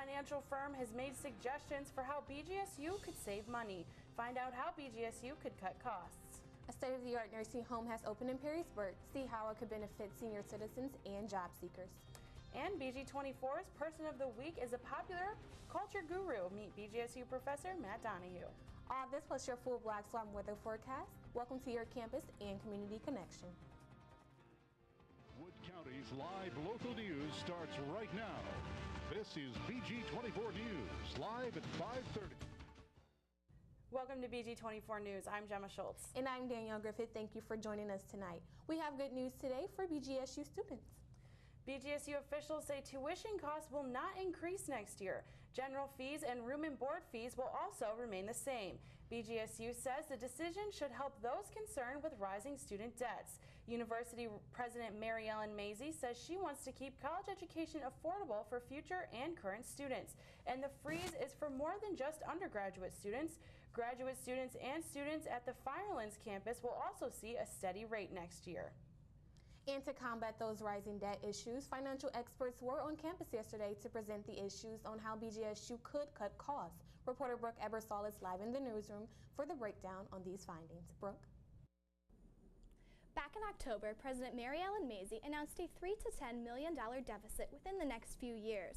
financial firm has made suggestions for how BGSU could save money. Find out how BGSU could cut costs. A state-of-the-art nursing home has opened in Perrysburg. See how it could benefit senior citizens and job seekers. And BG24's Person of the Week is a popular culture guru. Meet BGSU professor Matt Donahue. All this plus your full Black Swan weather forecast. Welcome to your campus and community connection. Wood County's live local news starts right now. This is BG24 News, live at 5:30. Welcome to BG24 News. I'm Gemma Schultz. And I'm Danielle Griffith. Thank you for joining us tonight. We have good news today for BGSU students. BGSU officials say tuition costs will not increase next year. General fees and room and board fees will also remain the same. BGSU says the decision should help those concerned with rising student debts. University President Mary Ellen Mazie says she wants to keep college education affordable for future and current students. And the freeze is for more than just undergraduate students. Graduate students and students at the Firelands campus will also see a steady rate next year. And to combat those rising debt issues, financial experts were on campus yesterday to present the issues on how BGSU could cut costs. Reporter Brooke Ebersol is live in the newsroom for the breakdown on these findings. Brooke? Back in October, President Mary Ellen Mazie announced a $3 to $10 million deficit within the next few years.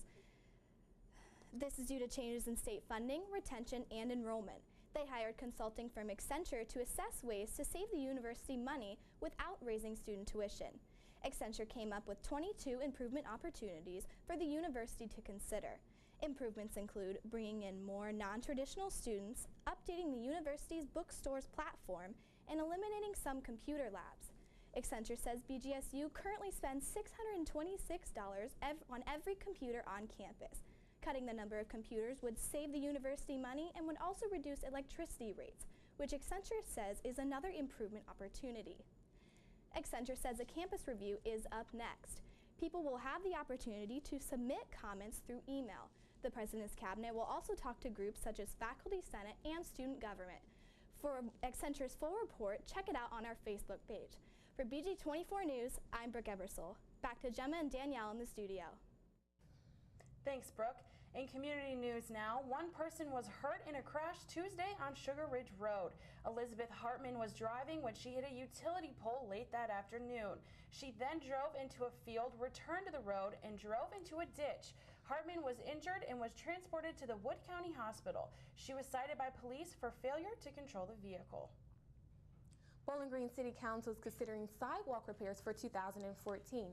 This is due to changes in state funding, retention, and enrollment. They hired consulting firm Accenture to assess ways to save the university money without raising student tuition. Accenture came up with 22 improvement opportunities for the university to consider. Improvements include bringing in more non-traditional students, updating the university's bookstores platform, and eliminating some computer labs. Accenture says BGSU currently spends $626 on every computer on campus. Cutting the number of computers would save the university money and would also reduce electricity rates, which Accenture says is another improvement opportunity. Accenture says a campus review is up next. People will have the opportunity to submit comments through email. The President's Cabinet will also talk to groups such as Faculty Senate and Student Government. For Accenture's full report, check it out on our Facebook page. For BG24 News, I'm Brooke Ebersol. Back to Gemma and Danielle in the studio. Thanks, Brooke. In community news now, one person was hurt in a crash Tuesday on Sugar Ridge Road. Elizabeth Hartman was driving when she hit a utility pole late that afternoon. She then drove into a field, returned to the road, and drove into a ditch. Hartman was injured and was transported to the Wood County Hospital. She was cited by police for failure to control the vehicle. Bowling Green City Council is considering sidewalk repairs for 2014.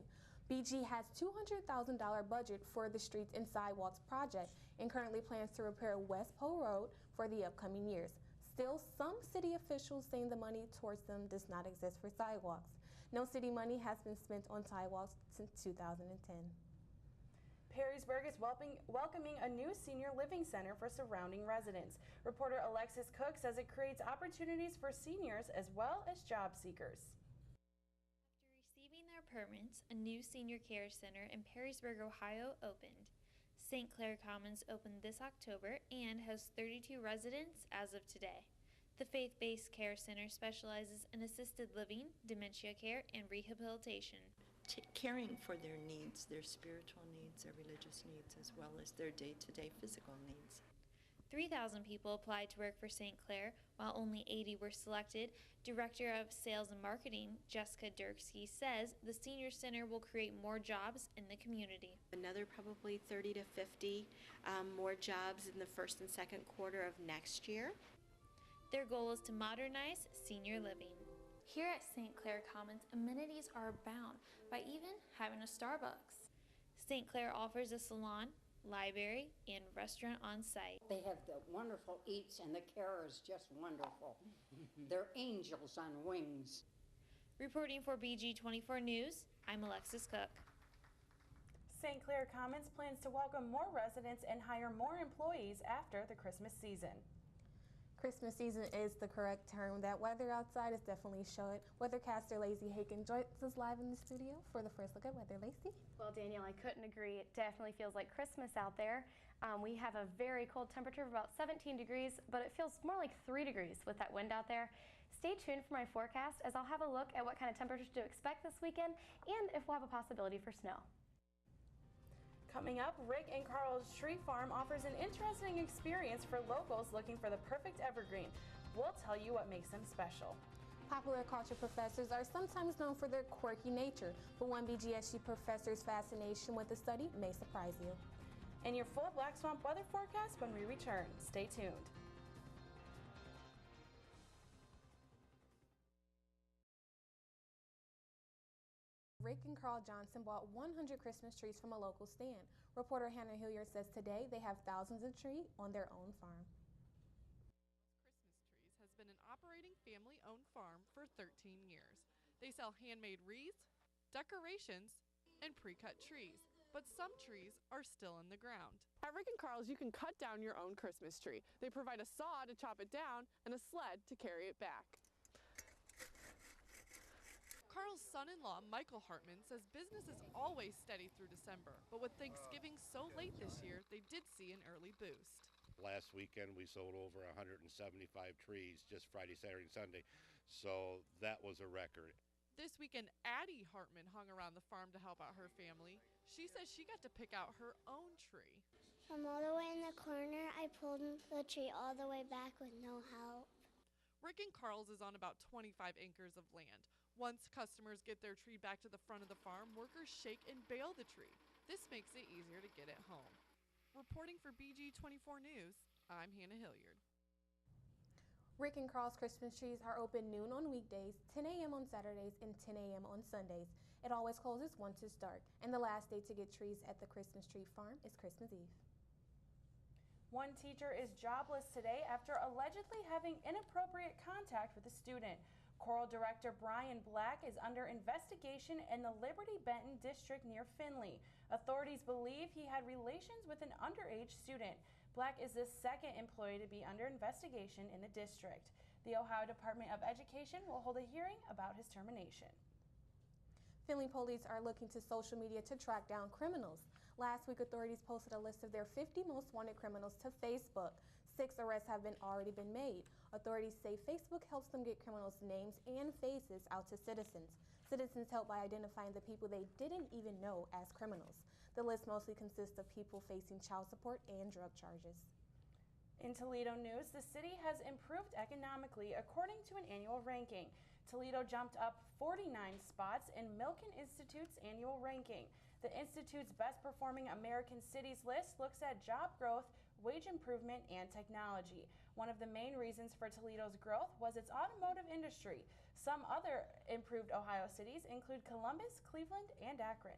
BG has $200,000 budget for the Streets and Sidewalks project and currently plans to repair West Pole Road for the upcoming years. Still, some city officials saying the money towards them does not exist for sidewalks. No city money has been spent on sidewalks since 2010. Perrysburg is welcoming a new senior living center for surrounding residents. Reporter Alexis Cook says it creates opportunities for seniors as well as job seekers. Receiving their permits, a new senior care center in Perrysburg, Ohio opened. St. Clair Commons opened this October and has 32 residents as of today. The faith-based care center specializes in assisted living, dementia care, and rehabilitation. Caring for their needs, their spiritual needs, their religious needs, as well as their day-to-day physical needs. 3,000 people applied to work for St. Clair, while only 80 were selected. Director of Sales and Marketing, Jessica Dirksky, says the senior center will create more jobs in the community. Another probably 30 to 50 more jobs in the first and second quarter of next year. Their goal is to modernize senior living. Here at St. Clair Commons, amenities are abound by even having a Starbucks. St. Clair offers a salon, library, and restaurant on site. They have the wonderful eats and the care is just wonderful. They're angels on wings. Reporting for BG24 News, I'm Alexis Cook. St. Clair Commons plans to welcome more residents and hire more employees after the Christmas season. Christmas season is the correct term. That weather outside is definitely showing. Weathercaster Lacey Haken joins us live in the studio for the first look at weather. Lacey? Well, Danielle, I couldn't agree. It definitely feels like Christmas out there. We have a very cold temperature of about 17 degrees, but it feels more like 3 degrees with that wind out there. Stay tuned for my forecast as I'll have a look at what kind of temperatures to expect this weekend and if we'll have a possibility for snow. Coming up, Rick and Carl's Tree Farm offers an interesting experience for locals looking for the perfect evergreen. We'll tell you what makes them special. Popular culture professors are sometimes known for their quirky nature, but one BGSU professor's fascination with the study may surprise you. And your full Black Swamp weather forecast when we return. Stay tuned. Rick and Carl Johnson bought 100 Christmas trees from a local stand. Reporter Hannah Hilliard says today they have thousands of trees on their own farm. Christmas Trees has been an operating family-owned farm for 13 years. They sell handmade wreaths, decorations, and pre-cut trees, but some trees are still in the ground. At Rick and Carl's, you can cut down your own Christmas tree. They provide a saw to chop it down and a sled to carry it back. Carl's son-in-law, Michael Hartman, says business is always steady through December, but with Thanksgiving so late this year, they did see an early boost. Last weekend, we sold over 175 trees just Friday, Saturday, and Sunday, so that was a record. This weekend, Addie Hartman hung around the farm to help out her family. She says she got to pick out her own tree. From all the way in the corner, I pulled the tree all the way back with no help. Rick and Carl's is on about 25 acres of land. Once customers get their tree back to the front of the farm, workers shake and bale the tree. This makes it easier to get it home. Reporting for BG24 News, I'm Hannah Hilliard. Rick and Carl's Christmas trees are open noon on weekdays, 10 a.m. on Saturdays, and 10 a.m. on Sundays. It always closes once it starts, and the last day to get trees at the Christmas Tree Farm is Christmas Eve. One teacher is jobless today after allegedly having inappropriate contact with a student. Choral director Brian Black is under investigation in the Liberty Benton district near Findlay. Authorities believe he had relations with an underage student. Black is the second employee to be under investigation in the district. The Ohio Department of Education will hold a hearing about his termination. Findlay police are looking to social media to track down criminals. Last week, authorities posted a list of their 50 most wanted criminals to Facebook. 6 arrests have already been made. Authorities say Facebook helps them get criminals' names and faces out to citizens. Citizens help by identifying the people they didn't even know as criminals. The list mostly consists of people facing child support and drug charges. In Toledo news, the city has improved economically according to an annual ranking. Toledo jumped up 49 spots in Milken Institute's annual ranking. The Institute's best performing American cities list looks at job growth, wage improvement, and technology. One of the main reasons for Toledo's growth was its automotive industry. Some other improved Ohio cities include Columbus, Cleveland, and Akron.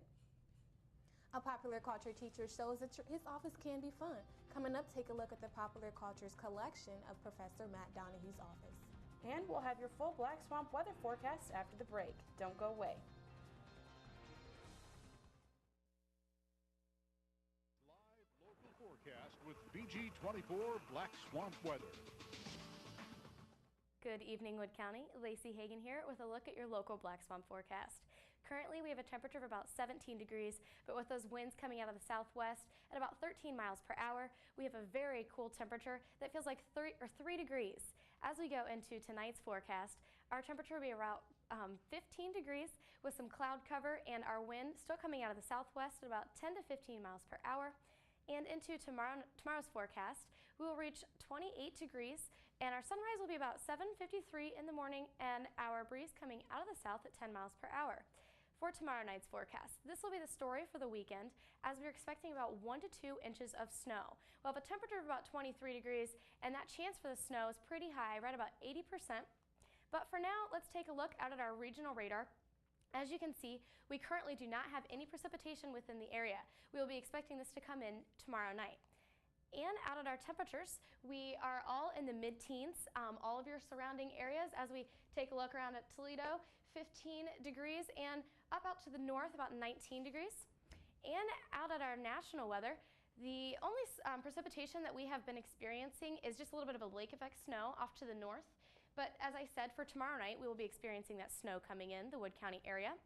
A popular culture teacher shows that his office can be fun. Coming up, take a look at the Popular Cultures collection of Professor Matt Donahue's office. And we'll have your full Black Swamp weather forecast after the break. Don't go away. Live local forecast with BG24 Black Swamp weather. Good evening, Wood County. Lacey Hagan here with a look at your local Black Swamp forecast. Currently, we have a temperature of about 17 degrees, but with those winds coming out of the southwest at about 13 miles per hour, we have a very cool temperature that feels like 3 degrees. As we go into tonight's forecast, our temperature will be around 15 degrees with some cloud cover and our wind still coming out of the southwest at about 10 to 15 miles per hour. And into tomorrow's forecast, we will reach 28 degrees and our sunrise will be about 7:53 in the morning and our breeze coming out of the south at 10 miles per hour. For tomorrow night's forecast, this will be the story for the weekend as we're expecting about 1 to 2 inches of snow. We'll have a temperature of about 23 degrees and that chance for the snow is pretty high, right about 80%. But for now, let's take a look out at our regional radar. As you can see, we currently do not have any precipitation within the area. We will be expecting this to come in tomorrow night. And out at our temperatures, we are all in the mid-teens, all of your surrounding areas. As we take a look around at Toledo, 15 degrees, and up out to the north, about 19 degrees. And out at our national weather, the only precipitation that we have been experiencing is just a little bit of a lake effect snow off to the north. But as I said, for tomorrow night, we will be experiencing that snow coming in the Wood County area.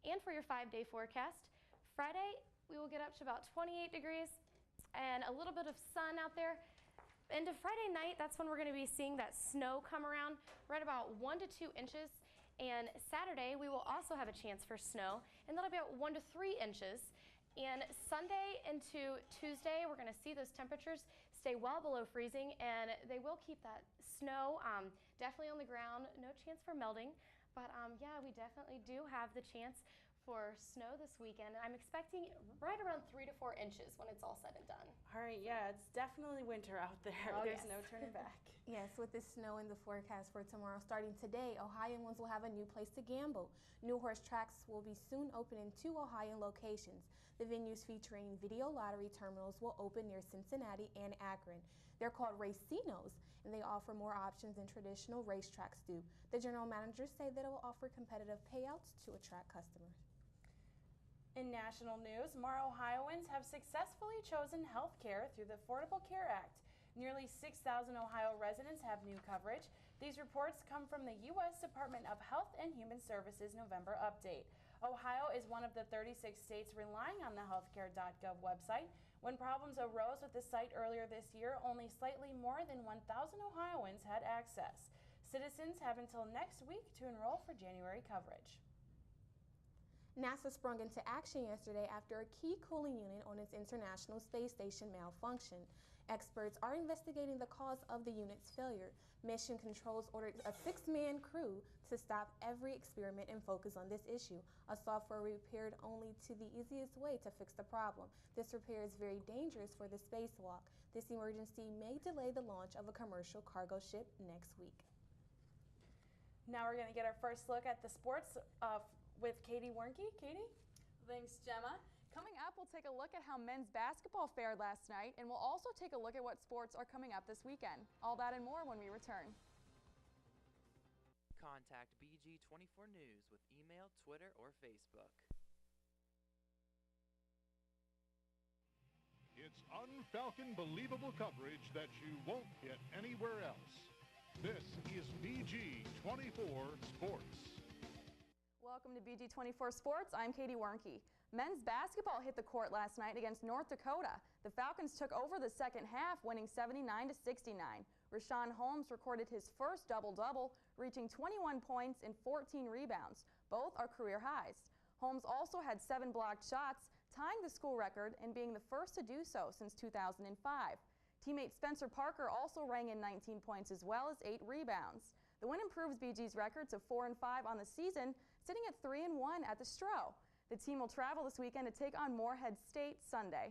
And for your 5-day forecast, Friday, we will get up to about 28 degrees and a little bit of sun out there. Into Friday night, that's when we're going to be seeing that snow come around, right about 1 to 2 inches. And Saturday, we will also have a chance for snow, and that'll be about 1 to 3 inches. And Sunday into Tuesday, we're going to see those temperatures stay well below freezing, and they will keep that snow definitely on the ground. No chance for melting, but yeah, we definitely do have the chance for snow this weekend. I'm expecting right around 3 to 4 inches when it's all said and done. All right, yeah, it's definitely winter out there. Oh, There's yes. no turning back. Yes, with the snow in the forecast for tomorrow, starting today, Ohioans will have a new place to gamble. New horse tracks will be soon open in 2 Ohio locations. The venues featuring video lottery terminals will open near Cincinnati and Akron. They're called racinos, and they offer more options than traditional racetracks do. The general managers say that it will offer competitive payouts to attract customers. In national news, more Ohioans have successfully chosen health care through the Affordable Care Act. Nearly 6,000 Ohio residents have new coverage. These reports come from the U.S. Department of Health and Human Services November update. Ohio is one of the 36 states relying on the healthcare.gov website. When problems arose with the site earlier this year, only slightly more than 1,000 Ohioans had access. Citizens have until next week to enroll for January coverage. NASA sprung into action yesterday after a key cooling unit on its International Space Station malfunctioned. Experts are investigating the cause of the unit's failure. Mission Controls ordered a 6-man crew to stop every experiment and focus on this issue. A software repaired only to the easiest way to fix the problem. This repair is very dangerous for the spacewalk. This emergency may delay the launch of a commercial cargo ship next week. Now we're going to get our first look at the sports with Katie Warnke. Katie? Thanks, Gemma. Coming up, we'll take a look at how men's basketball fared last night, and we'll also take a look at what sports are coming up this weekend. All that and more when we return. Contact BG24 News with email, Twitter, or Facebook. It's un-Falcon believable coverage that you won't get anywhere else. This is BG24 Sports. Welcome to BG24 Sports. I'm Katie Warnke. Men's basketball hit the court last night against North Dakota. The Falcons took over the second half, winning 79-69. Rashawn Holmes recorded his first double-double, reaching 21 points and 14 rebounds. Both are career highs. Holmes also had 7 blocked shots, tying the school record and being the first to do so since 2005. Teammate Spencer Parker also rang in 19 points as well as 8 rebounds. The win improves BG's record to 4-5 on the season, sitting at 3-1 at the Stroh. The team will travel this weekend to take on Morehead State Sunday.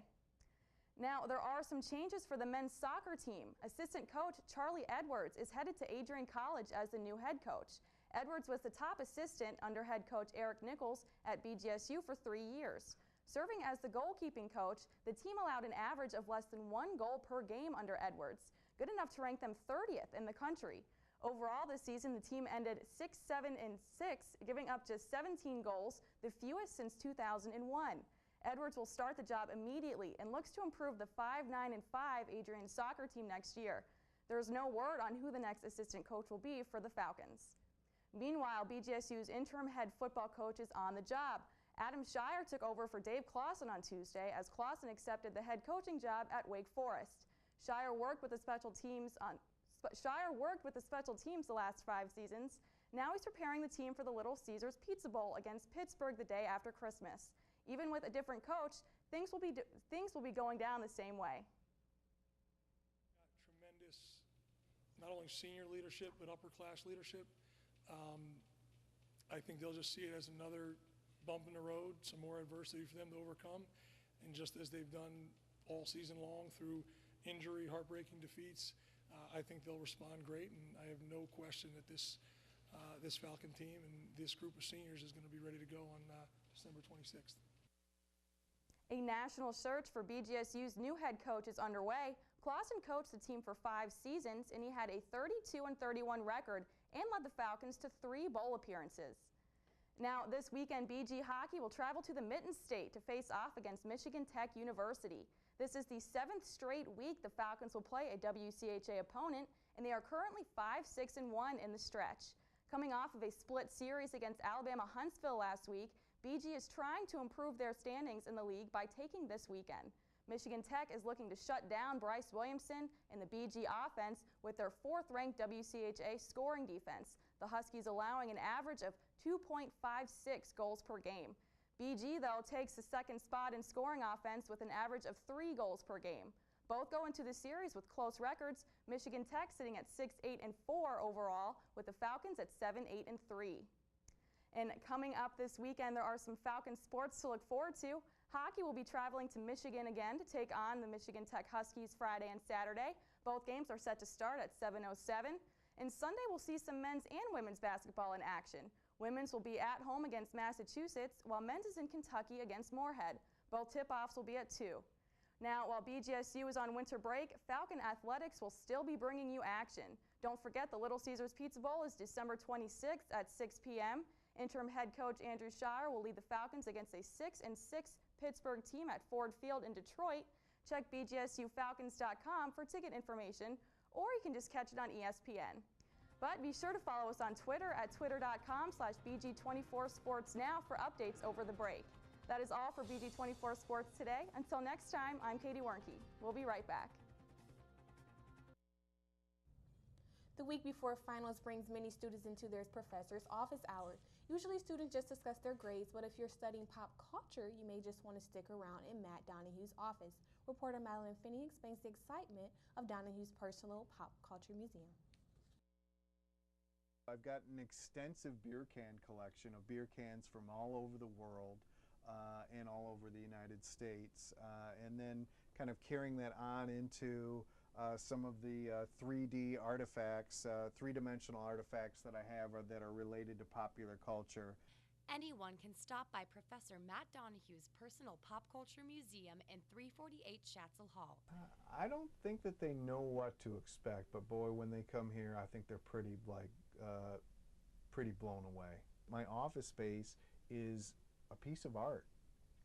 Now, there are some changes for the men's soccer team. Assistant coach Charlie Edwards is headed to Adrian College as the new head coach. Edwards was the top assistant under head coach Eric Nichols at BGSU for 3 years. Serving as the goalkeeping coach, the team allowed an average of less than 1 goal per game under Edwards, good enough to rank them 30th in the country. Overall this season, the team ended 6-7-6, giving up just 17 goals, the fewest since 2001. Edwards will start the job immediately and looks to improve the 5-9-5 Adrian soccer team next year. There is no word on who the next assistant coach will be for the Falcons. Meanwhile, BGSU's interim head football coach is on the job. Adam Shire took over for Dave Clausen on Tuesday as Clausen accepted the head coaching job at Wake Forest. Shire worked with the special teams the last 5 seasons. Now he's preparing the team for the Little Caesars Pizza Bowl against Pittsburgh the day after Christmas. Even with a different coach, things will be going down the same way. Tremendous, not only senior leadership, but upper class leadership. I think they'll just see it as another bump in the road, some more adversity for them to overcome. And just as they've done all season long through injury, heartbreaking defeats, I think they'll respond great. And I have no question that this Falcon team and this group of seniors is going to be ready to go on December 26th. A national search for BGSU's new head coach is underway. Clausen coached the team for 5 seasons, and he had a 32-31 record and led the Falcons to 3 bowl appearances. Now, this weekend, BG Hockey will travel to the Mitten State to face off against Michigan Tech University. This is the 7th straight week the Falcons will play a WCHA opponent, and they are currently 5-6-1 in the stretch. Coming off of a split series against Alabama Huntsville last week, BG is trying to improve their standings in the league by taking this weekend. Michigan Tech is looking to shut down Bryce Williamson and the BG offense with their 4th-ranked WCHA scoring defense, the Huskies allowing an average of 2.56 goals per game. BG, though, takes the second spot in scoring offense with an average of 3 goals per game. Both go into the series with close records, Michigan Tech sitting at 6-8-4 overall, with the Falcons at 7-8-3. And coming up this weekend, there are some Falcon sports to look forward to. Hockey will be traveling to Michigan again to take on the Michigan Tech Huskies Friday and Saturday. Both games are set to start at 7:07. And Sunday we'll see some men's and women's basketball in action. Women's will be at home against Massachusetts, while men's is in Kentucky against Moorhead. Both tip-offs will be at 2. Now, while BGSU is on winter break, Falcon Athletics will still be bringing you action. Don't forget the Little Caesars Pizza Bowl is December 26th at 6 p.m. Interim head coach Andrew Shire will lead the Falcons against a 6-6 Pittsburgh team at Ford Field in Detroit. Check bgsufalcons.com for ticket information, or you can just catch it on ESPN. But be sure to follow us on Twitter at twitter.com/BG24sportsnow for updates over the break. That is all for BG24 Sports today. Until next time, I'm Katie Warnke. We'll be right back. The week before finals brings many students into their professor's office hours. Usually students just discuss their grades, but if you're studying pop culture, you may just want to stick around in Matt Donahue's office. Reporter Madeline Finney explains the excitement of Donahue's personal pop culture museum. I've got an extensive beer can collection of beer cans from all over the world and all over the United States, and then kind of carrying that on into some of the 3D artifacts, three-dimensional artifacts that I have that are related to popular culture. Anyone can stop by Professor Matt Donahue's personal pop culture museum in 348 Schatzel Hall. I don't think that they know what to expect, but boy, when they come here, I think they're pretty blown away. My office space is a piece of art.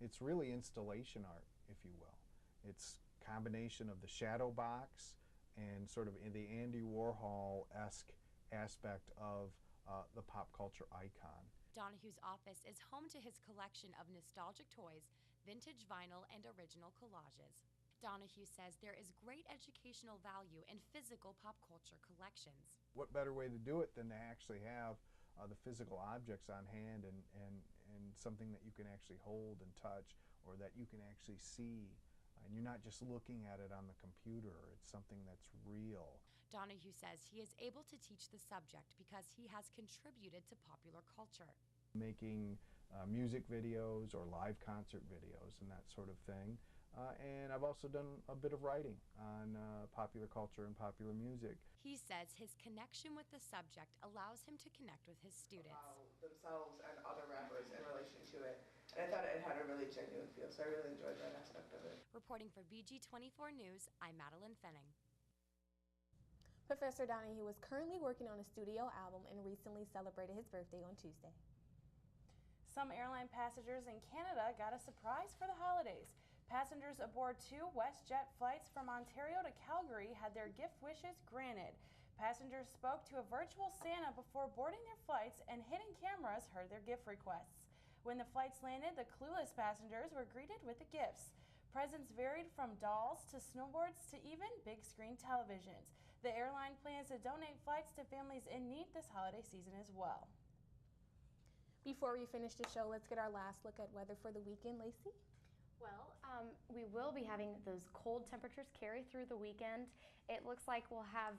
It's really installation art, if you will. It's combination of the shadow box and sort of in the Andy Warhol-esque aspect of the pop culture icon. Donahue's office is home to his collection of nostalgic toys, vintage vinyl, and original collages. Donahue says there is great educational value in physical pop culture collections. What better way to do it than to actually have the physical objects on hand and something that you can actually hold and touch, or that you can actually see. And you're not just looking at it on the computer, it's something that's real. Donahue says he is able to teach the subject because he has contributed to popular culture. Making music videos or live concert videos and that sort of thing. And I've also done a bit of writing on popular culture and popular music. He says his connection with the subject allows him to connect with his students. Themselves and other rappers in relation to it. And I thought it had a really genuine feel, so I really enjoyed that aspect of it. Reporting for BG24 News, I'm Madeline Fenning. Professor Donahue is currently working on a studio album and recently celebrated his birthday on Tuesday. Some airline passengers in Canada got a surprise for the holidays. Passengers aboard 2 WestJet flights from Ontario to Calgary had their gift wishes granted. Passengers spoke to a virtual Santa before boarding their flights, and hidden cameras heard their gift requests. When the flights landed, the clueless passengers were greeted with the gifts. Presents varied from dolls to snowboards to even big screen televisions. The airline plans to donate flights to families in need this holiday season as well. Before we finish the show, let's get our last look at weather for the weekend. Lacey? Well, we will be having those cold temperatures carry through the weekend. It looks like we'll have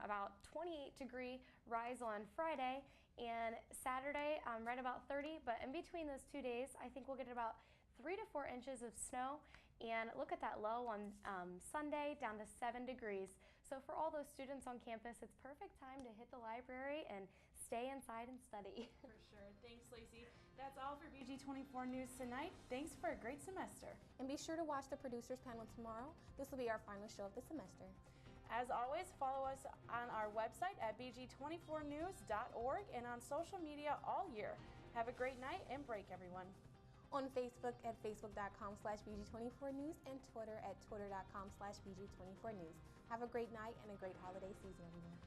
about 28-degree rise on Friday, and Saturday right about 30, but in between those 2 days, I think we'll get about 3 to 4 inches of snow, and look at that low on Sunday down to 7 degrees. So for all those students on campus, it's perfect time to hit the library and stay inside and study. For sure. Thanks, Lacey. That's all for BG24 News tonight. Thanks for a great semester. And be sure to watch the producers panel tomorrow. This will be our final show of the semester. As always, follow us on our website at bg24news.org and on social media all year. Have a great night and break, everyone. On Facebook at facebook.com/BG24news and Twitter at twitter.com/BG24news. Have a great night and a great holiday season, everyone.